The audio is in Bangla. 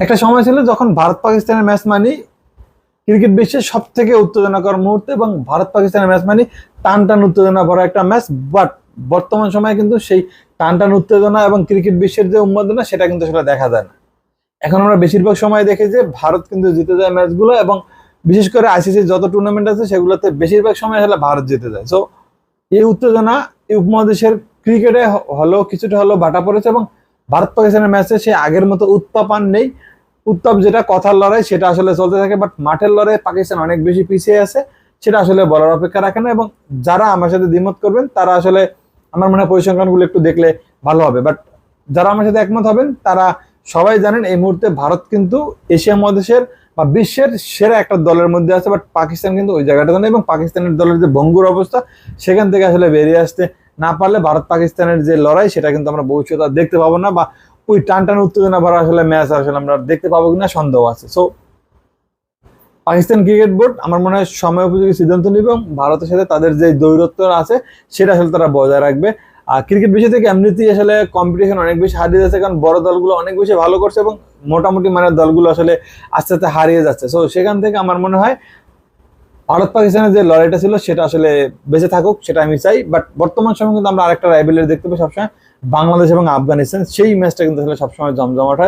একটা সময় ছিল যখন ভারত পাকিস্তানের ম্যাচ মানি ক্রিকেট বিশ্বের সব থেকে উত্তেজনাকর মুহূর্তে, এবং ভারত পাকিস্তানের ম্যাচ মানি টান টান উত্তেজনা ভরা একটা ম্যাচ। বাট বর্তমান সময়ে কিন্তু সেই টান টান উত্তেজনা এবং ক্রিকেট বিশ্বের যে উন্মাদনা সেটা কিন্তু আসলে দেখা যায় না। এখন আমরা বেশিরভাগ সময় দেখি যে ভারত কিন্তু জিতে যায় ম্যাচগুলো, এবং বিশেষ করে আইসিসির যত টুর্নামেন্ট আছে সেগুলোতে বেশিরভাগ সময় আসলে ভারত জিতে যায়। সো এই উত্তেজনা এই উপমহাদেশের ক্রিকেটে হলেও কিছুটা হলেও ভাটা পড়েছে, এবং ভারত পাকিস্তানের ম্যাচে সে আগের মতো উত্তাপ আর নেই। উত্তাপ যেটা কথার লড়াই সেটা আসলে চলতে থাকে, বাট মাঠের লড়াই পাকিস্তান অনেক বেশি পিছিয়ে আছে, সেটা আসলে বলার অপেক্ষা রাখে না। এবং যারা আমার সাথে দ্বিমত করবেন তারা আসলে আমার মনে হয় পরিসংখ্যানগুলো একটু দেখলে ভালো হবে। বাট যারা আমার সাথে একমত হবেন তারা সবাই জানেন এই মুহূর্তে ভারত কিন্তু এশিয়া মহাদেশের বা বিশ্বের সেরা একটা দলের মধ্যে আছে, বাট পাকিস্তান কিন্তু ওই জায়গাটাতে নেই। এবং পাকিস্তানের দলের যে ভঙ্গুর অবস্থা সেখান থেকে আসলে বেরিয়ে আসতে না পারলে ভারত পাকিস্তানের যে লড়াই সেটা কিন্তু আমরা ভবিষ্যতে আর দেখতে পাবো না, বা ওই টান টান উত্তেজনা ভরা আসলে ম্যাচ আসলে আমরা দেখতে পাবো কিনা সন্দেহ আছে। সো পাকিস্তান ক্রিকেট বোর্ড আমার মনে হয় সময় উপযোগী সিদ্ধান্ত নেবে, এবং ভারতের সাথে তাদের যে দৈরত্ব আছে সেটা আসলে তারা বজায় রাখবে। আর ক্রিকেট বিষয় থেকে এমনিতেই আসলে কম্পিটিশন অনেক বেশি হারিয়ে যাচ্ছে, কারণ বড় দলগুলো অনেক বেশি ভালো করছে এবং মোটামুটি মানের দলগুলো আসলে আস্তে আস্তে হারিয়ে যাচ্ছে। সো সেখান থেকে আমার মনে হয় ভারত পাকিস্তানের যে লড়াইটা ছিল সেটা আসলে বেঁচে থাকুক, সেটা আমি চাই। বাট বর্তমান সময় কিন্তু আমরা আরেকটা রাইভেলরি দেখতে পাই সবসময়, বাংলাদেশ এবং আফগানিস্তান। সেই ম্যাচটা কিন্তু আসলে সবসময় জমজমাট হয়।